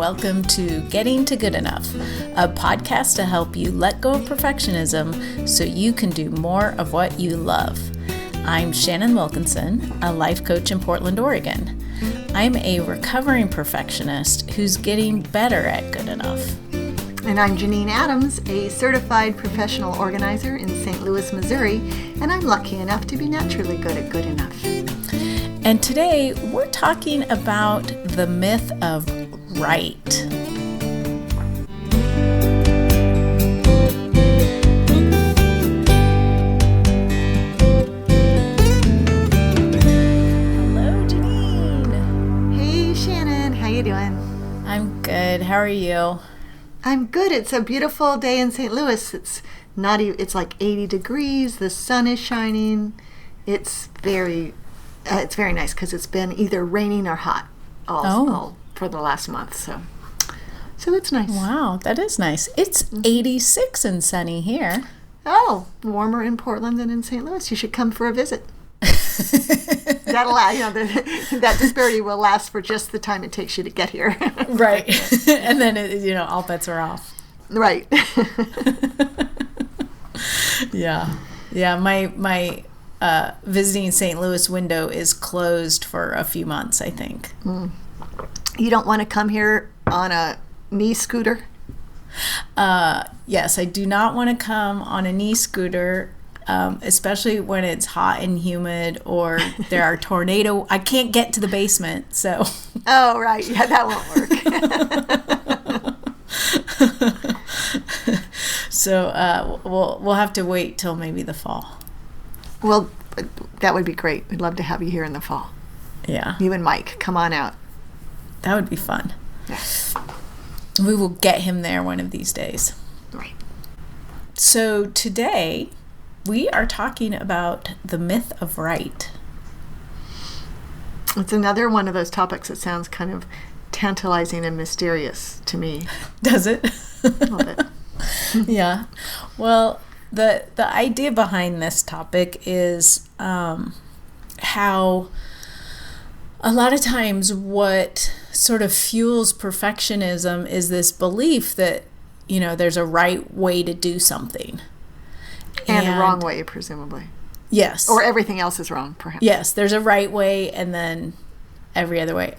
welcome to Getting to Good Enough, a podcast to help you let go of perfectionism so you can do more of what you love. I'm Shannon Wilkinson, a life coach in Portland, Oregon. I'm a recovering perfectionist who's getting better at good enough. And I'm Janine Adams, a certified professional organizer in St. Louis, Missouri, and I'm lucky enough to be naturally good at good enough. And today we're talking about the myth of right. Hello, Janine. Hey, Shannon. How you doing? I'm good. How are you? I'm good. It's a beautiful day in St. Louis. It's like 80 degrees. The sun is shining. It's very nice because it's been either raining or hot all for the last month. So it's nice. Wow, that is nice. It's 86 and sunny here. Oh, warmer in Portland than in St. Louis. You should come for a visit. That disparity will last for just the time it takes you to get here. Right. And then, all bets are off. Right. Yeah. My visiting St. Louis window is closed for a few months, I think. You don't want to come here on a knee scooter? Yes, I do not want to come on a knee scooter. Especially when it's hot and humid or there are tornadoes. I can't get to the basement, so. Oh, right. Yeah, that won't work. So we'll have to wait till maybe the fall. Well, that would be great. We'd love to have you here in the fall. Yeah. You and Mike, come on out. That would be fun. Yes. We will get him there one of these days. Right. So today, we are talking about the myth of right. It's another one of those topics that sounds kind of tantalizing and mysterious to me. Does it? A little bit. Yeah. Well, the idea behind this topic is how a lot of times what sort of fuels perfectionism is this belief that, there's a right way to do something. And a wrong way, presumably. Yes. Or everything else is wrong, perhaps. Yes, there's a right way and then every other way.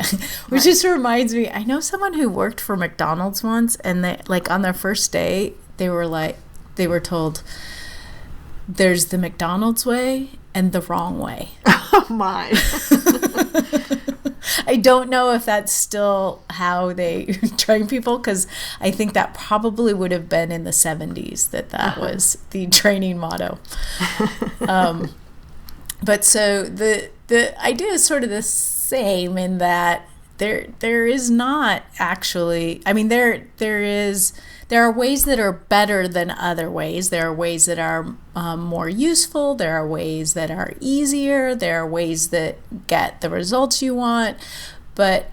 Which just reminds me, I know someone who worked for McDonald's once, and they, on their first day, they were told, there's the McDonald's way and the wrong way. Oh, my. I don't know if that's still how they train people, because I think that probably would have been in the 70s that was the training motto. But so the idea is sort of the same in that there is not actually, there are ways that are better than other ways. There are ways that are more useful. There are ways that are easier. There are ways that get the results you want. But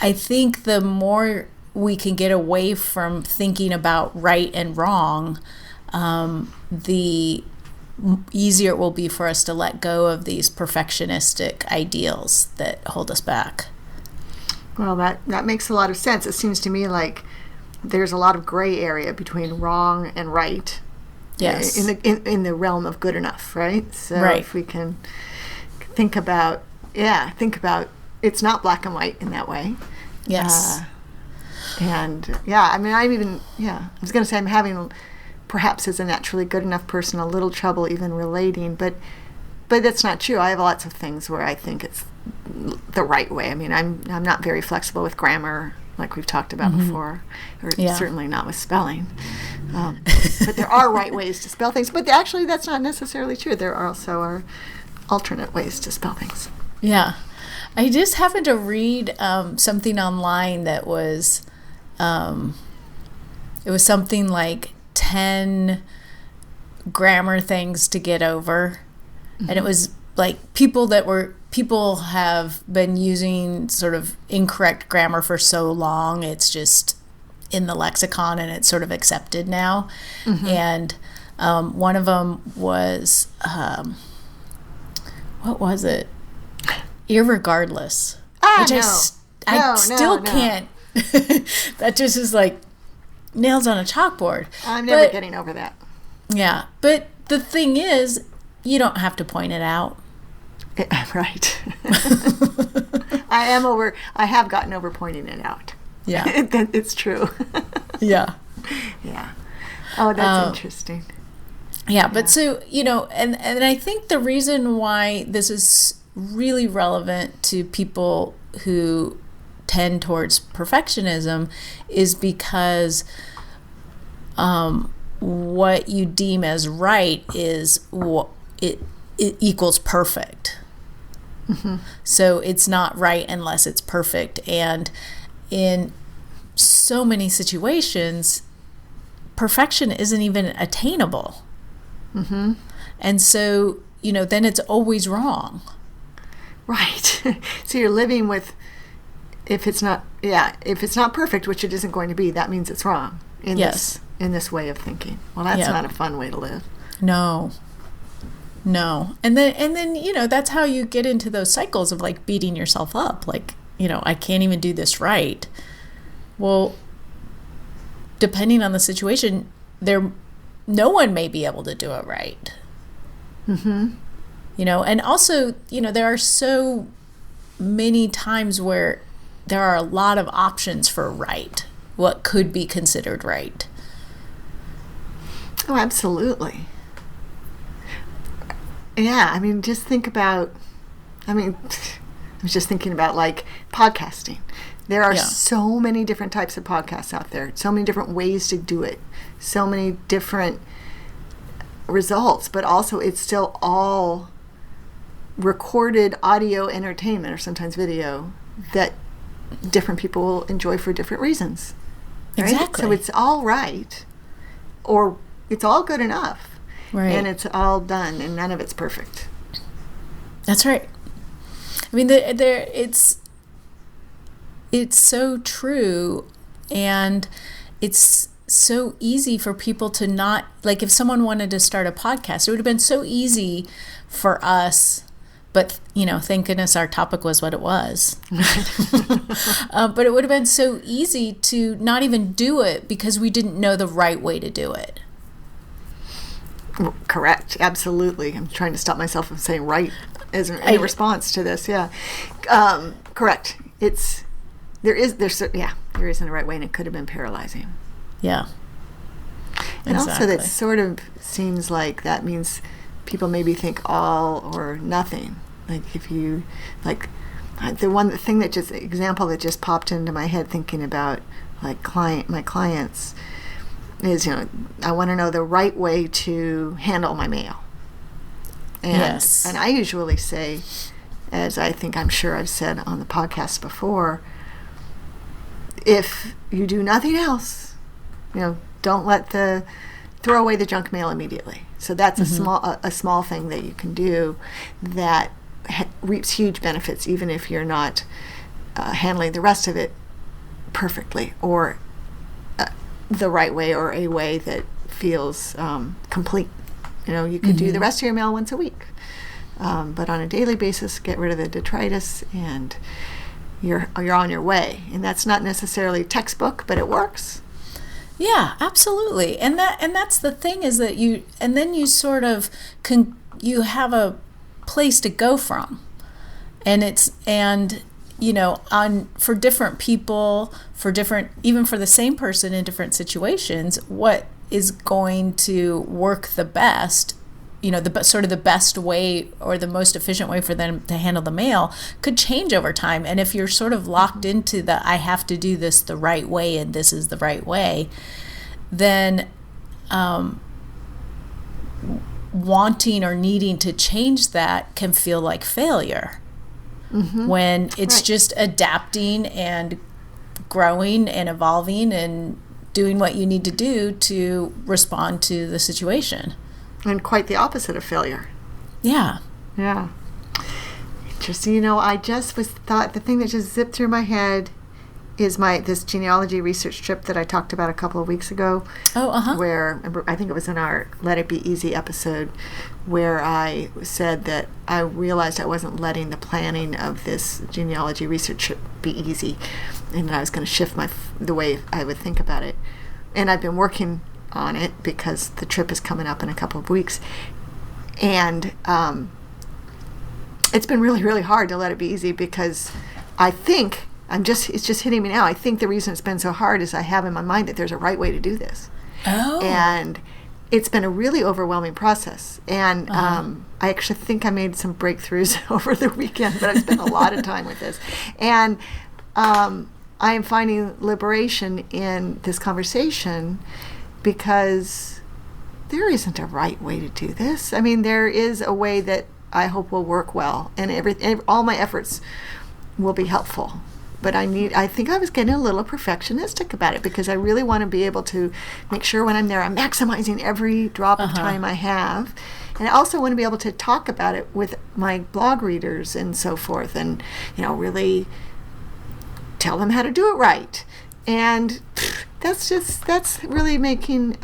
I think the more we can get away from thinking about right and wrong, the easier it will be for us to let go of these perfectionistic ideals that hold us back. Well, that makes a lot of sense. It seems to me like there's a lot of gray area between wrong and right. Yes. In the realm of good enough, right? So right. If we can think about it's not black and white in that way. Yes. I was going to say I'm having, perhaps as a naturally good enough person, a little trouble even relating, but that's not true. I have lots of things where I think it's the right way. I'm not very flexible with grammar, like we've talked about before, or certainly not with spelling. But there are right ways to spell things. But actually, that's not necessarily true. There also are alternate ways to spell things. Yeah. I just happened to read something online that was, it was something like 10 grammar things to get over. And it was like people have been using sort of incorrect grammar for so long, it's just in the lexicon and it's sort of accepted now. And one of them was, what was it? Irregardless. Which I still can't That just is like nails on a chalkboard. I'm never getting over that. Yeah. But the thing is, you don't have to point it out. Right. I have gotten over pointing it out. Yeah. It's true. Yeah. Yeah. Oh, that's interesting. Yeah, but so, and I think the reason why this is really relevant to people who tend towards perfectionism is because what you deem as right is what it equals perfect. Mm-hmm. So it's not right unless it's perfect. And in so many situations, perfection isn't even attainable. Mm-hmm. And so, then it's always wrong. Right. So you're living with, if it's not perfect, which it isn't going to be, that means it's wrong in this way of thinking. Well, that's not a fun way to live. No. And then, that's how you get into those cycles of like beating yourself up. Like, I can't even do this right. Well, depending on the situation, no one may be able to do it right. Mm-hmm. And also, there are so many times where there are a lot of options for right, what could be considered right. Oh, absolutely. Yeah, I mean, just think about, I was just thinking about like podcasting. There are so many different types of podcasts out there, so many different ways to do it, so many different results, but also it's still all recorded audio entertainment, or sometimes video, that different people will enjoy for different reasons. Right? Exactly. So it's all right, or it's all good enough, right? And it's all done, and none of it's perfect. That's right. I mean, it's so true, and it's so easy for people to not, like, if someone wanted to start a podcast, it would have been so easy for us, but thank goodness our topic was what it was. But it would have been so easy to not even do it because we didn't know the right way to do it. Correct. Absolutely. I'm trying to stop myself from saying right as a response to this. Yeah. Correct. There isn't a right way, and it could have been paralyzing. Yeah. And exactly. Also that sort of seems like that means people maybe think all or nothing. Like if you, like, the thing that just popped into my head thinking about like my clients is, I want to know the right way to handle my mail. And I usually say, as I'm sure I've said on the podcast before, if you do nothing else, don't throw away the junk mail immediately. So that's a small thing that you can do that reaps huge benefits, even if you're not handling the rest of it perfectly or the right way, or a way that feels complete. You could do the rest of your mail once a week, but on a daily basis, get rid of the detritus, and you're on your way. And that's not necessarily textbook, but it works. Yeah, absolutely. And that's the thing, is that you sort of you have a place to go from, for different people, even for the same person in different situations, what is going to work the best, the best way or the most efficient way for them to handle the mail could change over time. And if you're sort of locked into I have to do this the right way and this is the right way, then wanting or needing to change that can feel like failure, when it's just adapting and growing and evolving and doing what you need to do to respond to the situation. And quite the opposite of failure. Yeah. Yeah. Interesting. I just thought the thing that just zipped through my head is this genealogy research trip that I talked about a couple of weeks ago. Oh, where I think it was in our Let It Be Easy episode, where I said that I realized I wasn't letting the planning of this genealogy research trip be easy. and I was going to shift the way I would think about it. And I've been working on it because the trip is coming up in a couple of weeks. And it's been really, really hard to let it be easy, because I think it's just hitting me now. I think the reason it's been so hard is I have in my mind that there's a right way to do this. Oh. And it's been a really overwhelming process. And I actually think I made some breakthroughs over the weekend, but I've spent a lot of time with this. And I am finding liberation in this conversation, because there isn't a right way to do this. I mean, there is a way that I hope will work well, and all my efforts will be helpful. But I think I was getting a little perfectionistic about it, because I really want to be able to make sure when I'm there, I'm maximizing every drop of time I have. And I also want to be able to talk about it with my blog readers and so forth, and, really tell them how to do it right. And that's really making,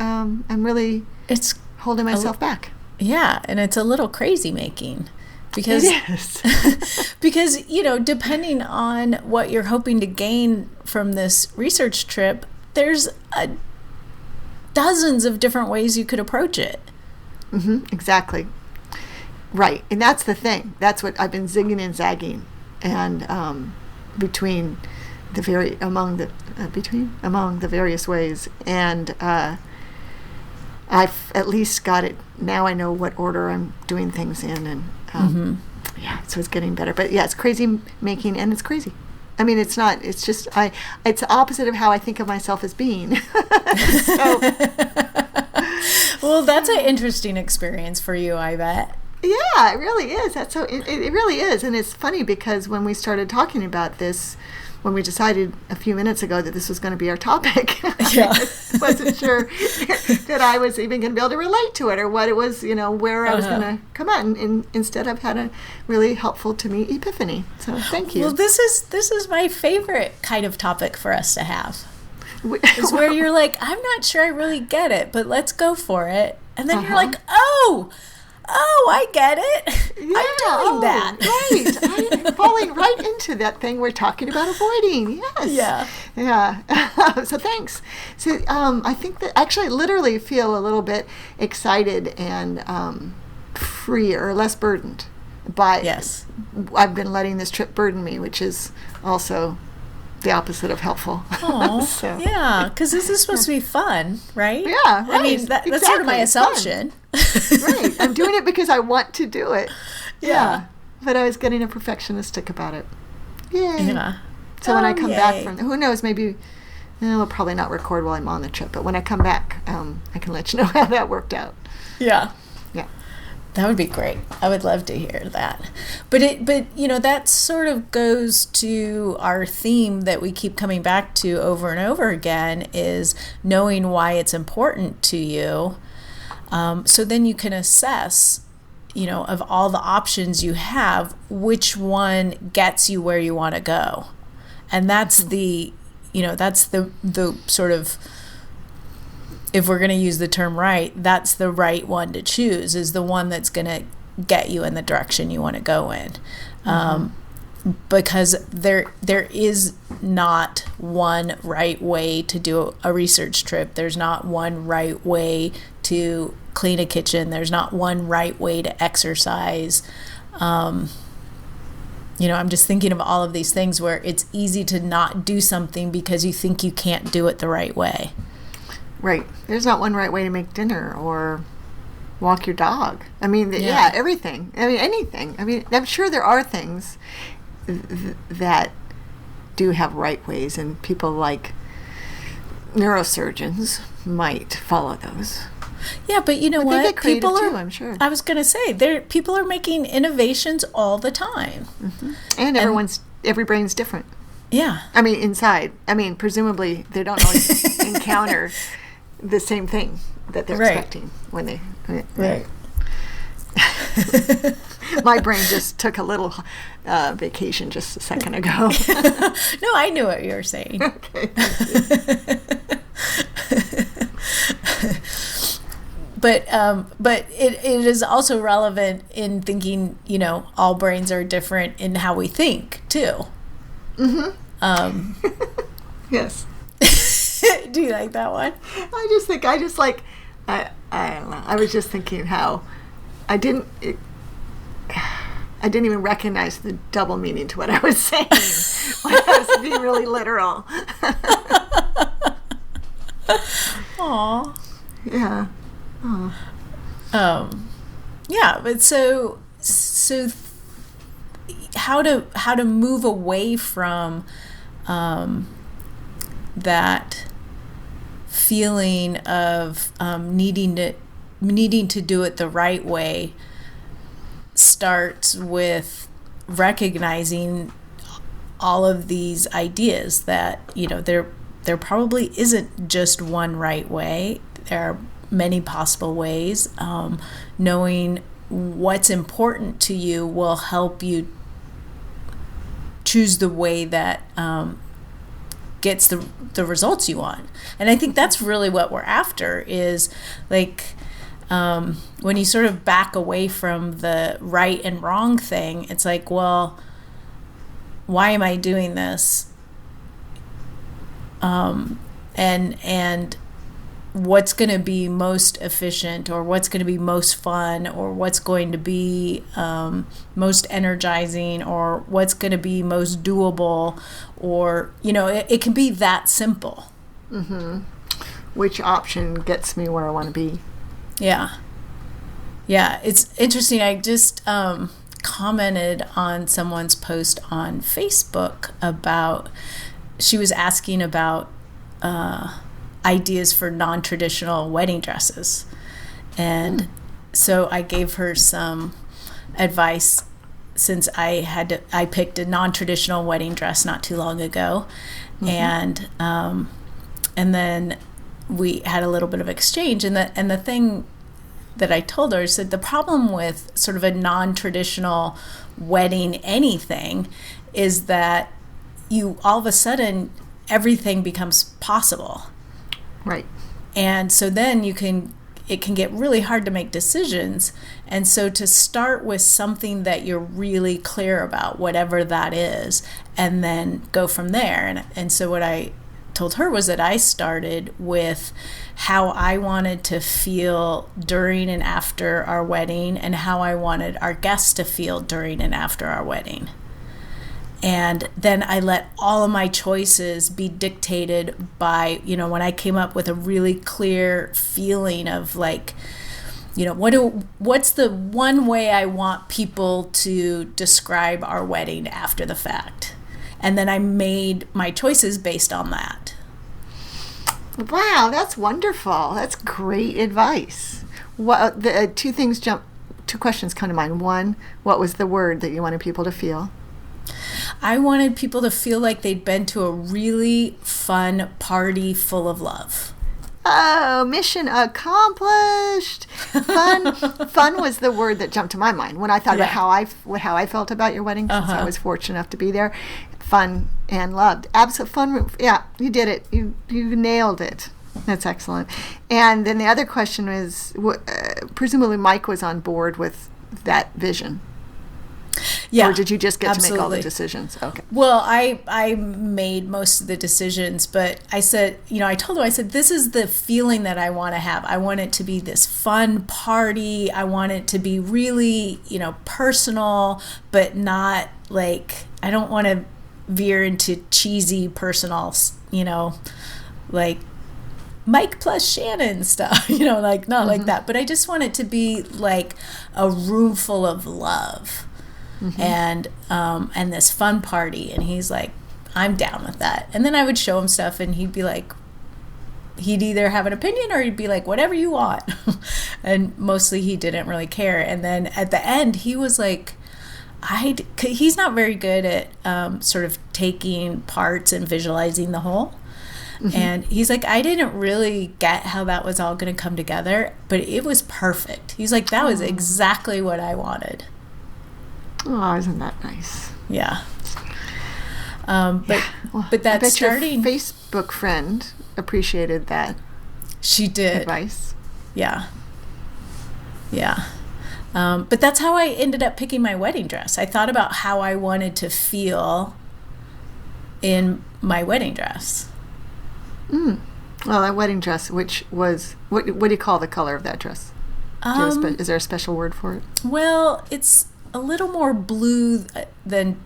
it's holding myself back. Yeah, and it's a little crazy making. Because, it is. Because, depending on what you're hoping to gain from this research trip, there's dozens of different ways you could approach it. Mm-hmm, exactly. Right. And that's the thing. That's what I've been zigging and zagging. And among the various ways. And I've at least got it. Now I know what order I'm doing things in. And so it's getting better. But yeah, it's crazy making, and it's crazy. I mean, it's not. It's just it's the opposite of how I think of myself as being. So, well, that's an interesting experience for you, I bet. Yeah, it really is. It really is. And it's funny, because when we started talking about this, when we decided a few minutes ago that this was going to be our topic, I wasn't sure that I was even going to be able to relate to it, or what it was, where I was going to come out. And instead, I've had a really helpful to me epiphany. So thank you. Well, this is my favorite kind of topic for us to have. Is where you're like, I'm not sure I really get it, but let's go for it. And then you're like, oh, I get it. Yeah, I'm doing that. Right. I'm falling right into that thing we're talking about avoiding. Yes. Yeah. So thanks. So I think that actually I literally feel a little bit excited and freer, less burdened by. Yes. I've been letting this trip burden me, which is also the opposite of helpful. Oh, so. Yeah, because this is supposed to be fun, right? Yeah, right. I mean, that's sort of my assumption. Right. I'm doing it because I want to do it. Yeah. But I was getting a perfectionistic about it. Yay. Yeah. So when I come back from, who knows, maybe we'll probably not record while I'm on the trip, but when I come back, I can let you know how that worked out. Yeah. Yeah. That would be great. I would love to hear that. But that sort of goes to our theme that we keep coming back to over and over again, is knowing why it's important to you. So then you can assess, of all the options you have, which one gets you where you want to go. And that's the sort of, if we're going to use the term right, that's the right one to choose, is the one that's going to get you in the direction you want to go in. Because there is not one right way to do a research trip. There's not one right way to clean a kitchen. There's not one right way to exercise. I'm just thinking of all of these things where it's easy to not do something because you think you can't do it the right way. Right. There's not one right way to make dinner or walk your dog. I mean, everything. I mean, anything. I mean, I'm sure there are things that do have right ways, and people like neurosurgeons might follow those. Yeah, but you know but what? They get creative People are, too, I'm sure. I was going to say, people are making innovations all the time. Mm-hmm. And every brain's different. Yeah. I mean, inside. I mean, presumably they don't always encounter the same thing that they're expecting when they. Right. My brain just took a little vacation just a second ago. No, I knew what you were saying. Okay. But it is also relevant in thinking, all brains are different in how we think too. Mm-hmm. Yes. Do you like that one? I don't know. I was just thinking how I didn't even recognize the double meaning to what I was saying when I was being really literal. Aw. Yeah. Yeah, but so how to move away from that feeling of needing to do it the right way starts with recognizing all of these ideas that, you know, there probably isn't just one right way. There are many possible ways. Knowing what's important to you will help you choose the way that gets the results you want. And I think that's really what we're after, is like when you sort of back away from the right and wrong thing, it's like, well, why am I doing this? And what's going to be most efficient, or what's going to be most fun, or what's going to be most energizing, or what's going to be most doable, or, you know, it can be that simple. Mm-hmm. Which option gets me where I want to be? Yeah. Yeah, it's interesting. I just commented on someone's post on Facebook about, she was asking about ideas for non-traditional wedding dresses. And so I gave her some advice, since I picked a non-traditional wedding dress not too long ago. Mm-hmm. And then we had a little bit of exchange, and the thing that I told her, said the problem with sort of a non-traditional wedding anything is that you all of a sudden everything becomes possible. Right. And so then it can get really hard to make decisions. And so to start with something that you're really clear about, whatever that is, and then go from there. And so what I told her was that I started with how I wanted to feel during and after our wedding, and how I wanted our guests to feel during and after our wedding. And then I let all of my choices be dictated by, you know, when I came up with a really clear feeling of like, you know, what's the one way I want people to describe our wedding after the fact? And then I made my choices based on that. Wow, that's wonderful. That's great advice. What two questions come to mind. One, what was the word that you wanted people to feel? I wanted people to feel like they'd been to a really fun party full of love. Oh, mission accomplished. Fun was the word that jumped to my mind when I thought about how I felt about your wedding, since I was fortunate enough to be there. Fun and loved. Absolute fun. Yeah, you did it. You nailed it. That's excellent. And then the other question was, presumably Mike was on board with that vision. Yeah. Or did you just get absolutely. to make all the decisions? Okay. Well, I made most of the decisions, but I said, you know, I told her, I said, this is the feeling that I want to have. I want it to be this fun party. I want it to be really, you know, personal, but not like, I don't want to veer into cheesy personal, you know, like Mike plus Shannon stuff, you know, like not like that. But I just want it to be like a room full of love. And this fun party. And he's like, I'm down with that. And then I would show him stuff, and he'd be like, he'd either have an opinion or he'd be like, whatever you want. And mostly he didn't really care. And then at the end, he was like, he's not very good at sort of taking parts and visualizing the whole. And he's like, I didn't really get how that was all going to come together, but it was perfect. He's like, that was exactly what I wanted. Oh, isn't that nice? Yeah. But that I bet starting your Facebook friend appreciated that. She did. Advice. Yeah. Yeah. But that's how I ended up picking my wedding dress. I thought about how I wanted to feel in my wedding dress. Well, that wedding dress, which was, what do you call the color of that dress? Is there a special word for it? Well, it's a little more blue than,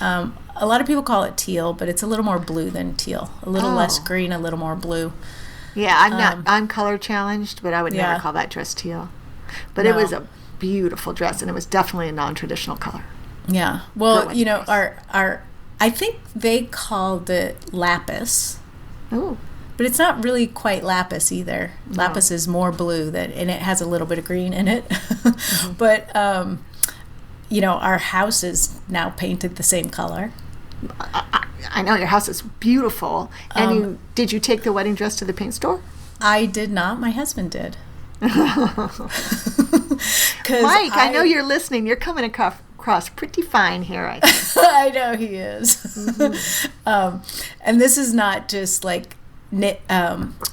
a lot of people call it teal, but it's a little more blue than teal. A little less green, a little more blue. Yeah, I'm color challenged, but I would never call that dress teal. But No. it was a beautiful dress, and it was definitely a non-traditional color. Yeah. Well, I think they called it lapis. Oh. But it's not really quite lapis either. No. Lapis is more blue and it has a little bit of green in it. But, our house is now painted the same color. I know your house is beautiful. And did you take the wedding dress to the paint store? I did not. My husband did. Mike, I know you're listening. You're coming across pretty fine here, I think. I know he is. And this is not just like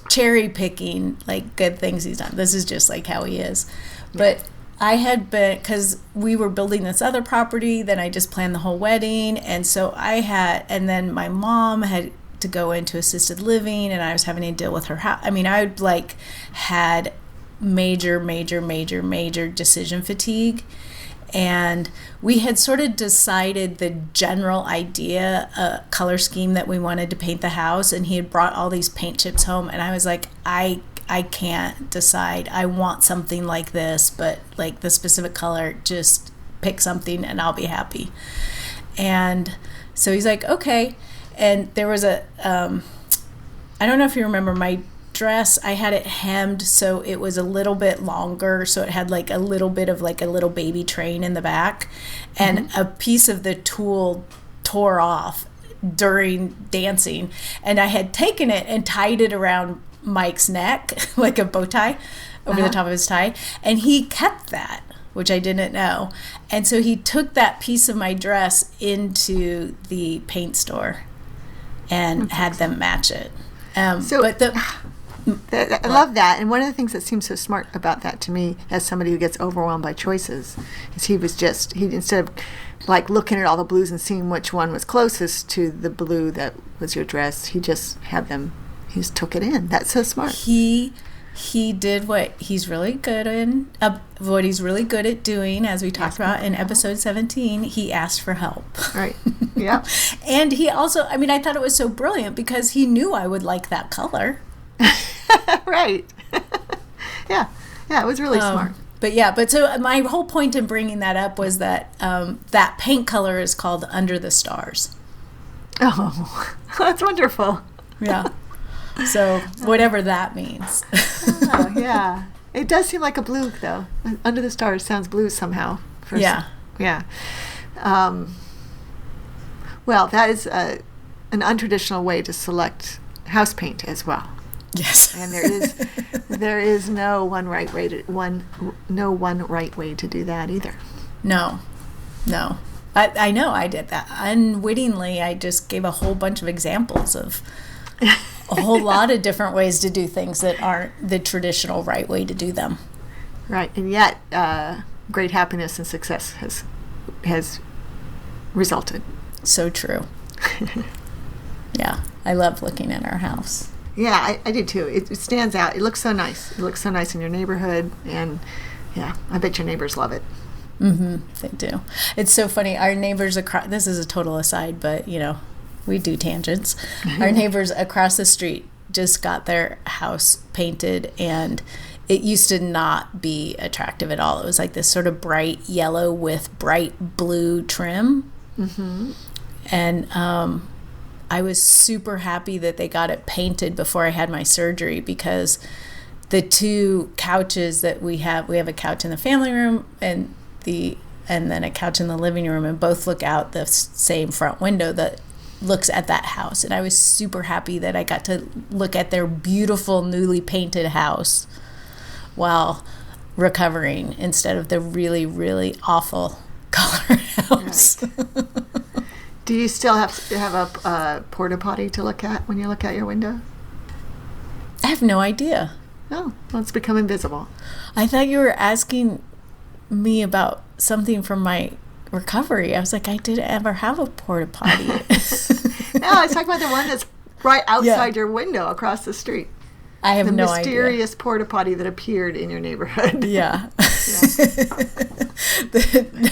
cherry picking like good things he's done. This is just like how he is. But I had been, because we were building this other property, then I just planned the whole wedding, and so and then my mom had to go into assisted living, and I was having to deal with her house. I mean, I had major decision fatigue. And we had sort of decided the general idea, color scheme that we wanted to paint the house. And he had brought all these paint chips home. And I was like, I can't decide. I want something like this, but like the specific color, just pick something and I'll be happy. And so he's like, okay. And there was I don't know if you remember my dress, I had it hemmed so it was a little bit longer, so it had like a little bit of like a little baby train in the back, and a piece of the tulle tore off during dancing, and I had taken it and tied it around Mike's neck like a bow tie over the top of his tie, and he kept that, which I didn't know. And so he took that piece of my dress into the paint store and had them match it. I love that. And one of the things that seems so smart about that to me, as somebody who gets overwhelmed by choices, is he instead of like looking at all the blues and seeing which one was closest to the blue that was your dress, he just took it in. That's so smart. He did what he's really good in, what he's really good at doing, as we talked about in episode 17. He asked for help. Right. Yeah. And he also, I thought it was so brilliant because he knew I would like that color. Right. Yeah, it was really smart. But so my whole point in bringing that up was that that paint color is called Under the Stars. Oh, that's wonderful. Yeah. So whatever that means. Oh, yeah. It does seem like a blue, though. Under the Stars sounds blue somehow. Yeah. Yeah. Well, that is an untraditional way to select house paint as well. Yes. And there is no one right way to do that either. No. I know I did that. Unwittingly, I just gave a whole bunch of examples of a whole lot of different ways to do things that aren't the traditional right way to do them. Right. And yet, great happiness and success has resulted. So true. Yeah. I love looking at our house. Yeah, I did too. It stands out. It looks so nice. It looks so nice in your neighborhood, and yeah, I bet your neighbors love it. Mm-hmm. They do. It's so funny. Our neighbors across, this is a total aside, but we do tangents. Our neighbors across the street just got their house painted, and it used to not be attractive at all. It was like this sort of bright yellow with bright blue trim. Mm-hmm. And I was super happy that they got it painted before I had my surgery, because the two couches that we have a couch in the family room and then a couch in the living room, and both look out the same front window that looks at that house. And I was super happy that I got to look at their beautiful newly painted house while recovering, instead of the really, really awful colored house. Right. Do you still have a porta potty to look at when you look out your window? I have no idea. Oh, well, it's become invisible. I thought you were asking me about something from my recovery. I was like, I didn't ever have a porta potty. I was talking about the one that's right outside your window across the street. I have no idea. The mysterious porta potty that appeared in your neighborhood. Yeah.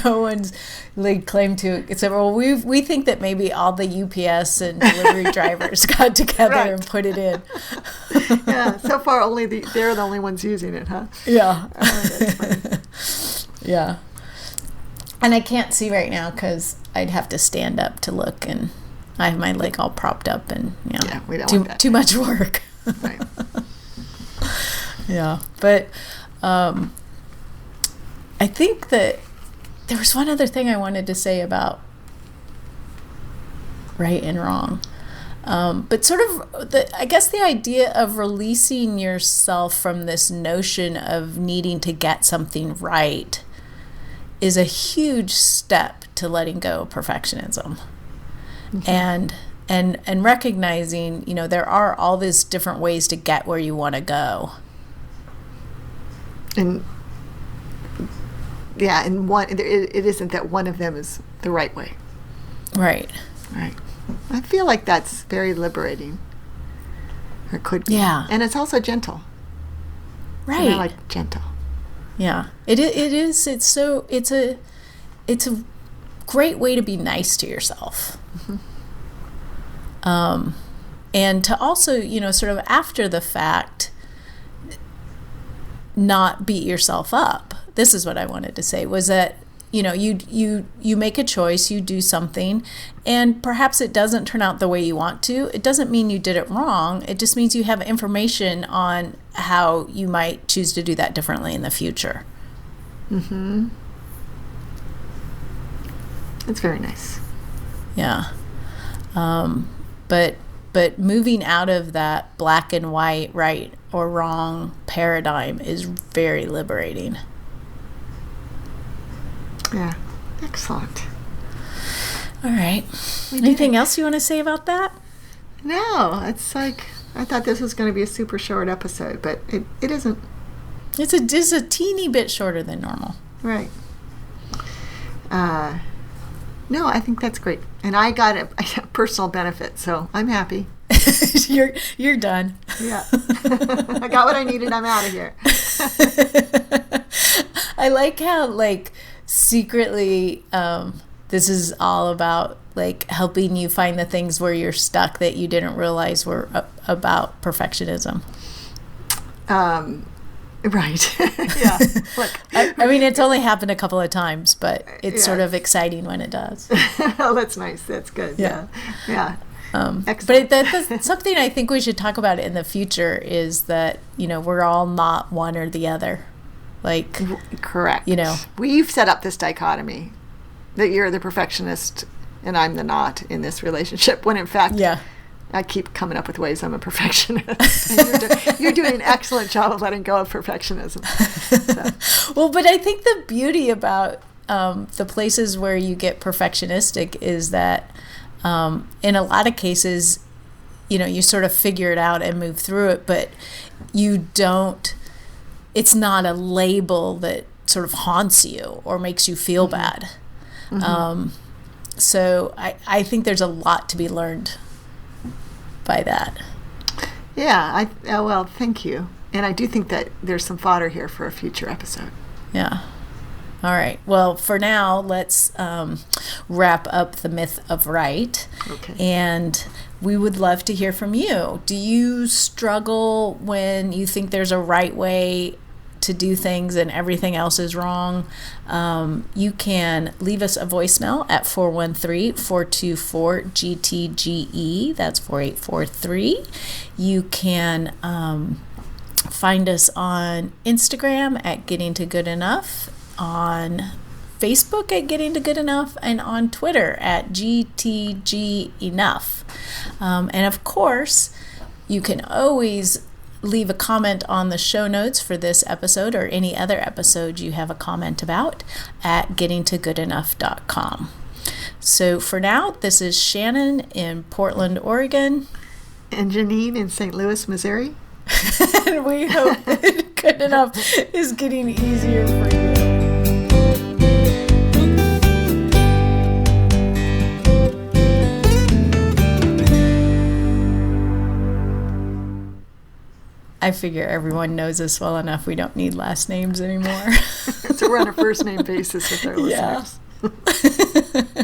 No one's laid claim to it except, well, we think that maybe all the UPS and delivery drivers got together and put it in. Yeah. So far, they're the only ones using it, huh? Yeah. Oh, that's funny. Yeah. And I can't see right now because I'd have to stand up to look, and I have my leg all propped up, and we don't want that. Too much work. Right. Yeah, but I think that there was one other thing I wanted to say about right and wrong. But sort of, I guess the idea of releasing yourself from this notion of needing to get something right is a huge step to letting go of perfectionism. Mm-hmm. And recognizing, there are all these different ways to get where you want to go. And it isn't that one of them is the right way. Right. Right. I feel like that's very liberating. Or could be. Yeah. And it's also gentle. Right. And I like gentle. Yeah. It is. It's a great way to be nice to yourself. Mm-hmm. And to also, sort of after the fact, not beat yourself up. This is what I wanted to say, was that, you make a choice, you do something, and perhaps it doesn't turn out the way you want to. It doesn't mean you did it wrong. It just means you have information on how you might choose to do that differently in the future. Mm-hmm. That's very nice. Yeah. But moving out of that black and white, right or wrong paradigm is very liberating. Yeah. Excellent. All right. Anything else you want to say about that? No. It's like, I thought this was going to be a super short episode, but it isn't. It's a teeny bit shorter than normal. Right. No, I think that's great. And I got a personal benefit, so I'm happy. You're done. Yeah. I got what I needed. I'm out of here. I like how, secretly, this is all about, helping you find the things where you're stuck that you didn't realize were about perfectionism. Right. Yeah. Look. I mean, it's only happened a couple of times, but it's sort of exciting when it does. Oh, that's nice. That's good. Yeah. Yeah. But that's something I think we should talk about in the future, is that, we're all not one or the other. Correct. We've set up this dichotomy that you're the perfectionist and I'm the not in this relationship, when in fact, I keep coming up with ways I'm a perfectionist. And you're doing an excellent job of letting go of perfectionism. So. Well, but I think the beauty about the places where you get perfectionistic is that in a lot of cases, you sort of figure it out and move through it, but it's not a label that sort of haunts you or makes you feel bad. Mm-hmm. So I think there's a lot to be learned by that. Yeah, well, thank you. And I do think that there's some fodder here for a future episode. Yeah. All right. Well, for now, let's wrap up the myth of right. Okay. And we would love to hear from you. Do you struggle when you think there's a right way to do things and everything else is wrong? You can leave us a voicemail at 413-424-GTGE. That's 4843. You can find us on Instagram at Getting to Good Enough, on Facebook at Getting to Good Enough, and on Twitter at GTG Enough. And of course, you can always leave a comment on the show notes for this episode or any other episode you have a comment about at gettingtogoodenough.com. So for now, this is Shannon in Portland, Oregon. And Janine in St. Louis, Missouri. And we hope that Good Enough is getting easier for you. I figure everyone knows us well enough. We don't need last names anymore. So we're on a first name basis with our listeners. Yeah.